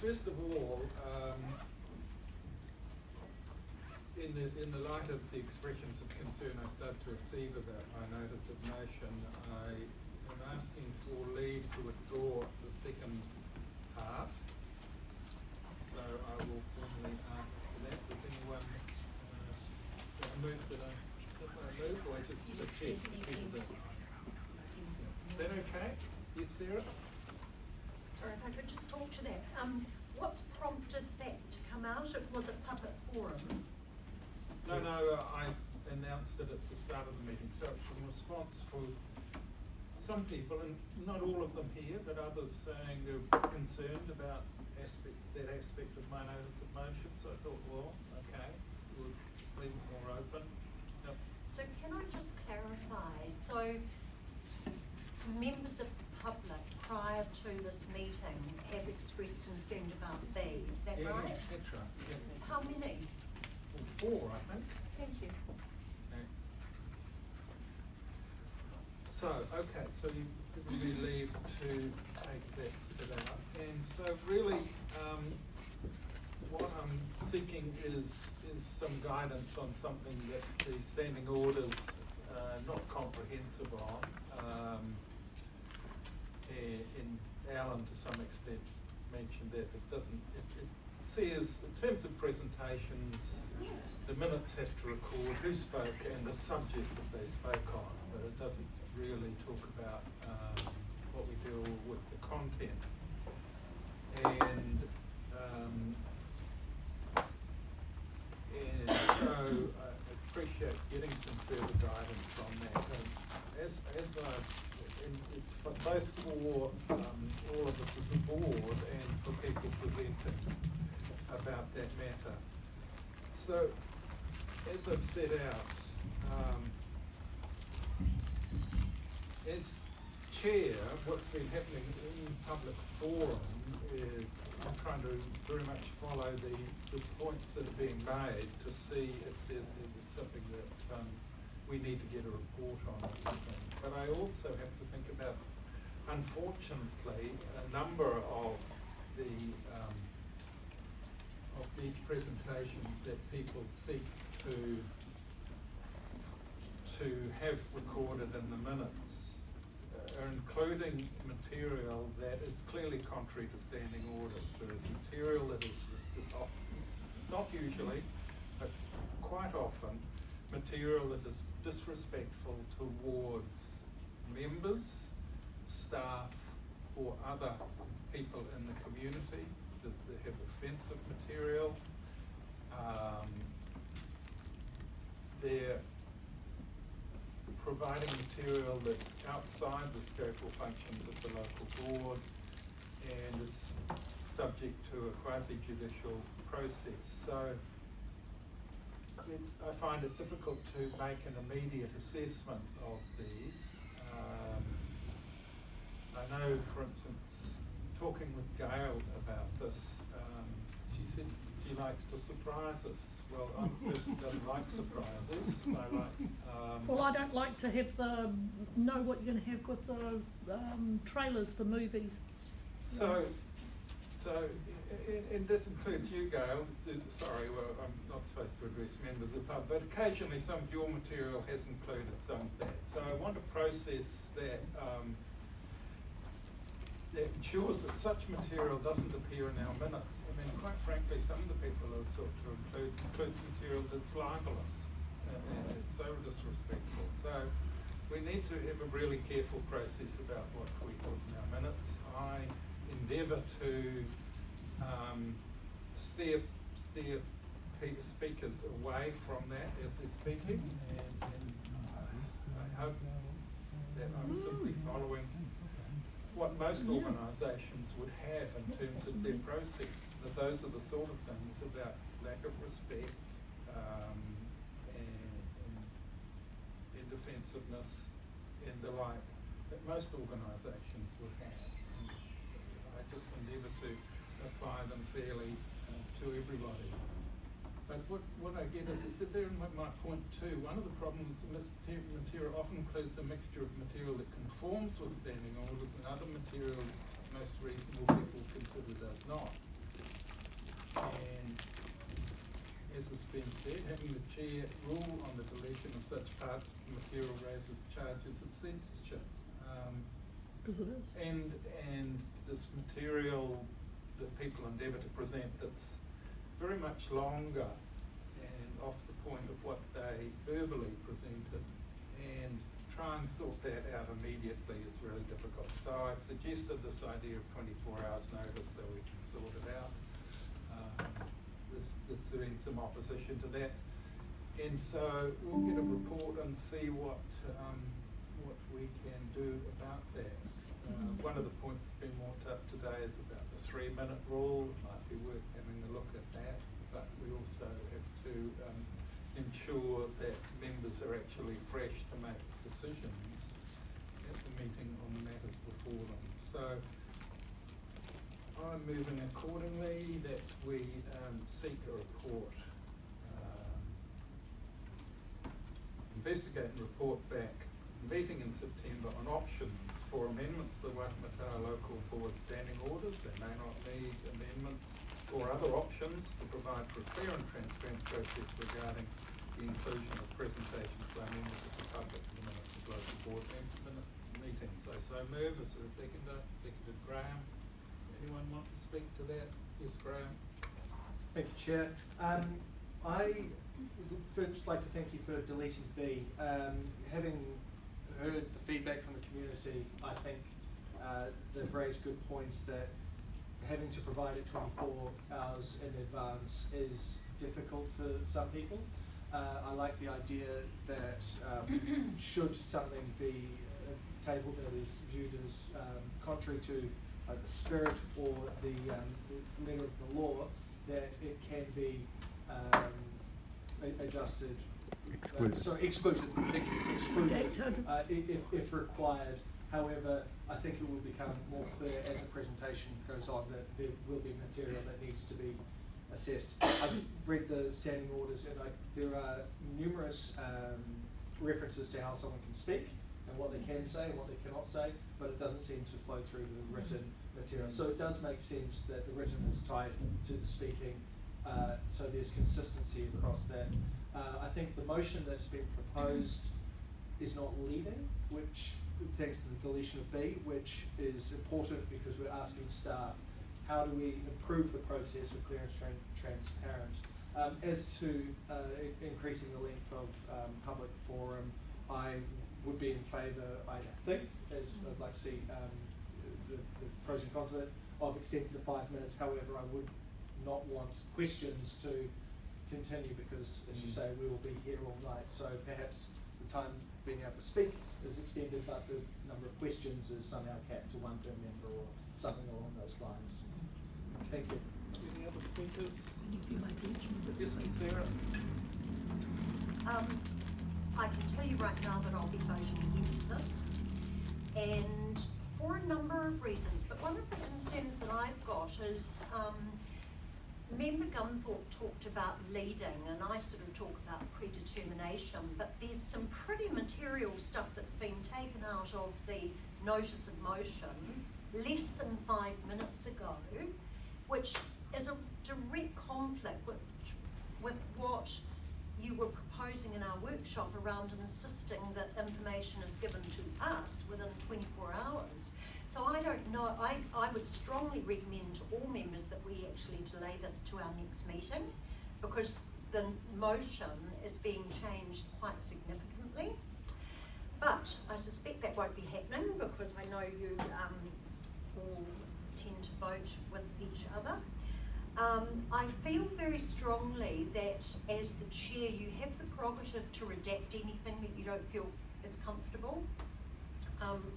first of all, in the light of the expressions of concern I started to receive about my notice of motion, I am asking for leave to withdraw the second part. So I will formally ask for that. Does anyone move that I move, or I just check? Is that okay? Yes, Sarah? Sorry, if I could just talk to that. What's prompted that to come out? It was a public forum. No, I announced it at the start of the meeting, so it's in response for some people, and not all of them here, but others saying they're concerned about that aspect of my notice of motion, so I thought, well, okay, we'll just leave it more open. Yep. So can I just clarify, so members of the public prior to this meeting have expressed concern about these, is that Yeah, right? that's right. Yeah. How many? Well, 4, I think. Thank you. Okay. So, okay, so you've given me leave to take that out. And so really, what I'm seeking is some guidance on something that the standing orders not comprehensive on. And Alan to some extent mentioned that it doesn't, it says in terms of presentations, the minutes have to record who spoke and the subject that they spoke on, but it doesn't really talk about what we do with the content. And so I appreciate getting some further guidance on that. Both for all of us as a board and for people presenting about that matter. So, as I've set out, as chair, what's been happening in public forum is I'm trying to very much follow the points that are being made to see if there's something that we need to get a report on or something. But I also have to think about, unfortunately, a number of these presentations that people seek to have recorded in the minutes are including material that is clearly contrary to standing orders. There is material that is, not usually, but quite often, material that is disrespectful towards members, staff, or other people in the community, that they have offensive material. They're providing material that's outside the scope or functions of the local board and is subject to a quasi-judicial process. So I find it difficult to make an immediate assessment of these. I know, for instance, talking with Gail about this, she said she likes to surprise us. Well, I'm a person who doesn't like surprises. I like. Well, I don't like to have know what you're going to have with the trailers for movies. So this includes you, Gail. Sorry, well, I'm not supposed to address members of the public, but occasionally some of your material has included some of that. So I want to process that. That ensures that such material doesn't appear in our minutes. I mean, quite frankly, some of the people have sought to include material that's libelous and it's so disrespectful. So we need to have a really careful process about what we put in our minutes. I endeavour to steer speakers away from that as they're speaking, and I hope that I'm simply following what most organisations would have in terms of their process. That those are the sort of things about lack of respect and defensiveness and the like that most organisations would have. And I just endeavour to apply them fairly to everybody. But what I get is that there in my point too, one of the problems is material often includes a mixture of material that conforms with standing orders and other material that most reasonable people consider does not. And as has been said, having the chair rule on the deletion of such parts of material raises charges of censorship. Because it is. And this material that people endeavour to present that's very much longer and off the point of what they verbally presented, and try and sort that out immediately is really difficult. So I've suggested this idea of 24 hours notice so we can sort it out. There's been some opposition to that, and so we'll get a report and see what we can do about that. One of the points that's been brought up today is about the 3-minute rule. It might be worth having a look at that, but we also have to ensure that members are actually fresh to make decisions at the meeting on the matters before them. So I'm moving accordingly that we seek a report, investigate and report back, meeting in September, on options for amendments to the Waitemata Local Board standing orders. They may not need amendments, or other options to provide for a clear and transparent process regarding the inclusion of presentations by members of the public in the minutes of local board meetings. I so move. Is there a seconder? Seconded Graham. Anyone want to speak to that? Yes, Graham. Thank you, Chair. I would first like to thank you for deleting B. Having heard the feedback from the community, I think they've raised good points that having to provide it 24 hours in advance is difficult for some people. I like the idea that should something be tabled that is viewed as contrary to the spirit or the letter of the law, that it can be adjusted, excluded if required. However, I think it will become more clear as the presentation goes on that there will be material that needs to be assessed. I've read the standing orders, and there are numerous references to how someone can speak and what they can say and what they cannot say, but it doesn't seem to flow through the written material. So it does make sense that the written is tied to the speaking, so there's consistency across that. I think the motion that's been proposed is not leading, which, thanks to the deletion of B, which is important because we're asking staff, how do we improve the process of clear and transparent? As to increasing the length of public forum, I would be in favour, I think, as I'd like to see the pros and cons of it, of extending to 5 minutes. However, I would not want questions to continue because, as you say, we will be here all night. So perhaps the time being able to speak is extended, but the number of questions is somehow capped to 1 per member or something along those lines. Thank you. Any other speakers? Yes, Sarah. I can tell you right now that I'll be voting against this, and for a number of reasons. But one of the concerns that I've got is Member Gunthorpe talked about leading, and I sort of talk about predetermination, but there's some pretty material stuff that's been taken out of the notice of motion less than 5 minutes ago, which is a direct conflict with what you were proposing in our workshop around insisting that information is given to us within 24 hours. So I don't know, I would strongly recommend to all members that we actually delay this to our next meeting, because the motion is being changed quite significantly. But I suspect that won't be happening because I know you all tend to vote with each other. I feel very strongly that as the chair, you have the prerogative to redact anything that you don't feel is comfortable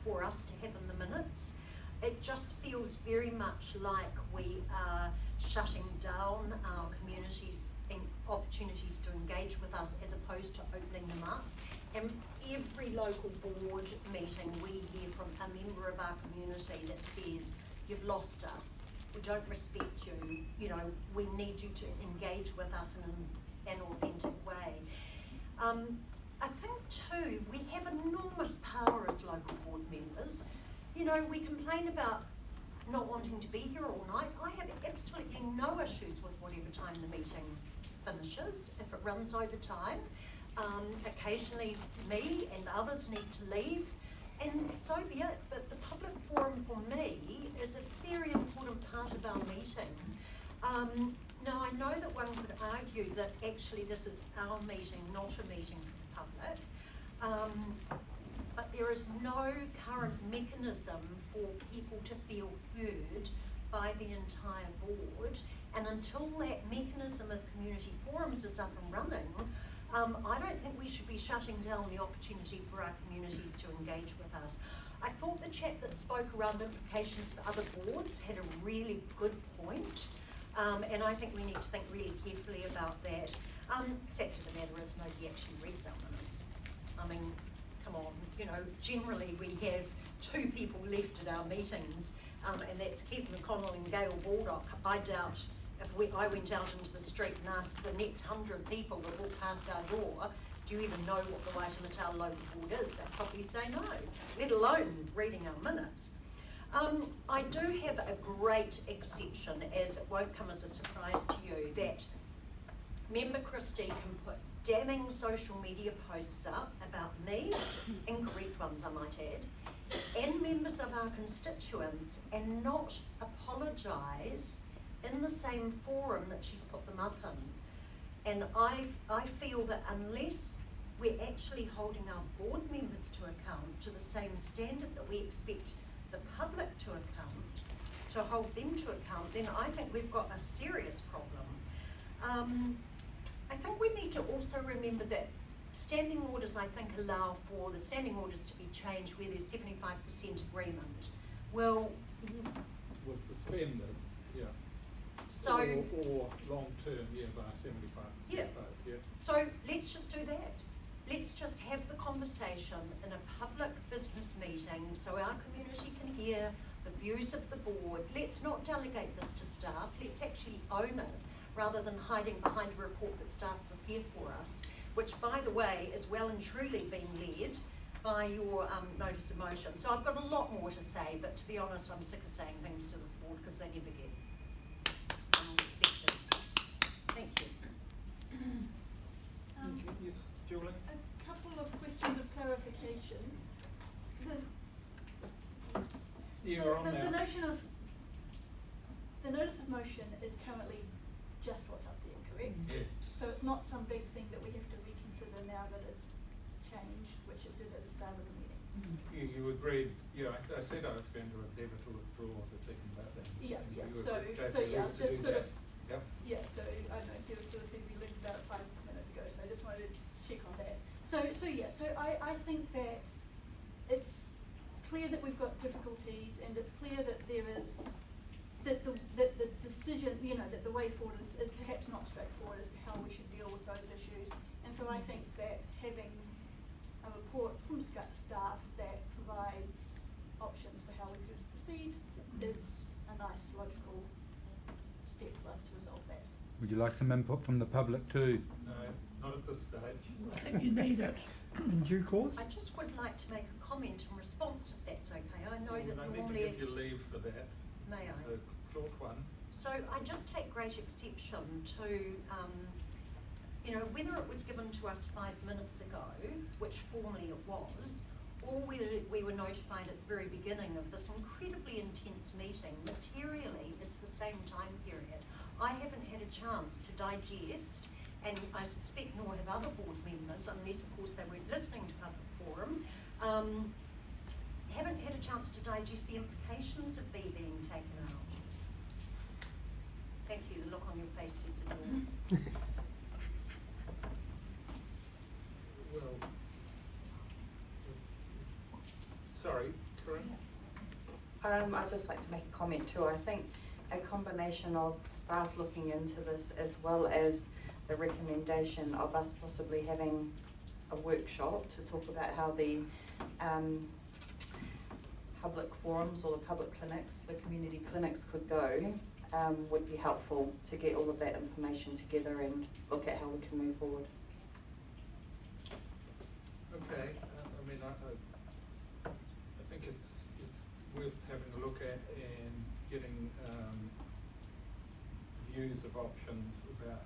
for us to have in the minutes. It just feels very much like we are shutting down our communities and opportunities to engage with us as opposed to opening them up. And every local board meeting we hear from a member of our community that says, you've lost us, we don't respect you, you know, we need you to engage with us in an authentic way. I think too, we have enormous power as local board members. You know, we complain about not wanting to be here all night. I have absolutely no issues with whatever time the meeting finishes, if it runs over time. Occasionally me and others need to leave, and so be it. But the public forum for me is a very important part of our meeting. Now I know that one could argue that actually this is our meeting, not a meeting for the public. But there is no current mechanism for people to feel heard by the entire board, and until that mechanism of community forums is up and running, I don't think we should be shutting down the opportunity for our communities to engage with us. I thought the chap that spoke around implications for other boards had a really good point, and I think we need to think really carefully about that. Fact of the matter is nobody actually reads our minutes. I mean, come on, you know, generally we have 2 people left at our meetings, and that's Keith McConnell and Gail Baldock. I doubt if I went out into the street and asked the next 100 people that walk past our door, do you even know what the Waitemata local board is? They'd probably say no, let alone reading our minutes. I do have a great exception, as it won't come as a surprise to you, that Member Christie can put damning social media posts up about me, incorrect ones I might add, and members of our constituents, and not apologise in the same forum that she's put them up in. And I feel that unless we're actually holding our board members to account to the same standard that we expect the public to hold them to account, then I think we've got a serious problem. I think we need to also remember that standing orders, I think, allow for the standing orders to be changed where there's 75% agreement. Well, Suspended, yeah. so or long term, yeah, by 75% Yeah. vote, yeah. So let's just do that. Let's just have the conversation in a public business meeting so our community can hear the views of the board. Let's not delegate this to staff. Let's actually own it rather than hiding behind a report that staff prepared for us, which, by the way, is well and truly being led by your notice of motion. So I've got a lot more to say, but to be honest, I'm sick of saying things to this board because they never get respected. Thank you. Yes, Julie? A couple of questions of clarification. You're on The now. notion of the notice of motion is currently just what's up there, correct? Yeah. So it's not some big thing that we have to reconsider now that it's changed, which it did at the start of the meeting. You agreed, yeah, I said I was going to endeavour to withdraw the second vote then. Yeah, And yeah. you So agreed yeah, to just do sort that. of Yep. yeah. So I don't know, Sarah sort of said we left about 5 minutes ago, so I just wanted to check on that. So yeah, so I think that it's clear that we've got difficulties, and it's clear that there is that the decision, you know, that the way forward is perhaps not straightforward as to how we should deal with those issues. And so I think that having a report from staff that provides options for how we could proceed is a nice logical step for us to resolve that. Would you like some input from the public too? No, not at this stage. I think you need it in due course. I just would like to make a comment in response, if that's okay. I know that I need to normally... give you leave for that. May I? It's a short one. So I just take great exception to, you know, whether it was given to us 5 minutes ago, which formally it was, or whether we were notified at the very beginning of this incredibly intense meeting. Materially, it's the same time period. I haven't had a chance to digest, and I suspect nor have other board members, unless of course they weren't listening to public forum, haven't had a chance to digest the implications of B being taken out. Thank you, the look on your face says it all. Well, sorry, Corinne? I'd just like to make a comment too. I think a combination of staff looking into this as well as the recommendation of us possibly having a workshop to talk about how the public forums or the public clinics, the community clinics could go, would be helpful to get all of that information together and look at how we can move forward. Okay, I mean, I think it's worth having a look at, and getting views of options about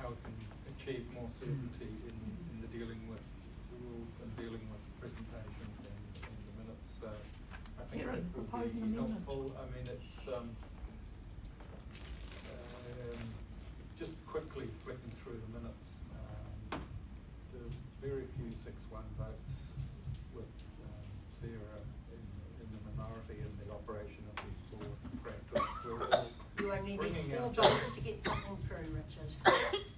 how we can achieve more certainty in the dealing with the rules and dealing with presentations and the minutes. So I think Karen, that will propose an be amendment. helpful. I mean, it's just quickly flicking through the minutes. There are very few 6-1 votes with Sarah in the minority in the operation of these board practice. We're all You only bringing need 4 our votes judgment. to get something through, Richard.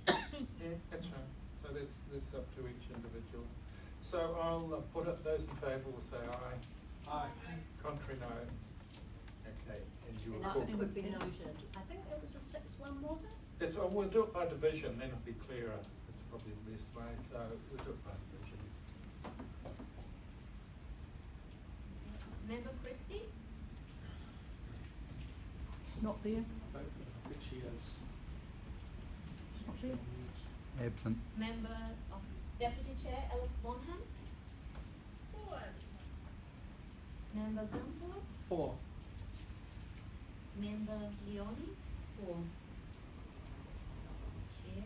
Yeah, that's right. So that's up to each individual. So I'll put it, those in favour will say aye. Aye. Contrary, no. Okay, and you And will I call. think it would be noted. I think it was a 6-1, was it? That's, we'll do it by division, then it'll be clearer. It's probably the best way, so we'll do it by division. Member Christie? Not there. I think she is. Not there. Absent. Member of Deputy Chair Alex Bonham? Member Gunther? 4. Member Leone? 4. Chair.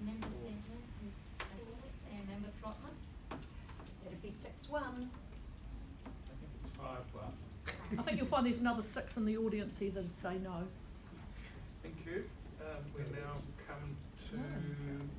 Member Sentence, who's seconded, and Member Trotman? It'd be 6-1. I think it's 5-1. I think you'll find there's another 6 in the audience here that say no. Thank you. We now come to motion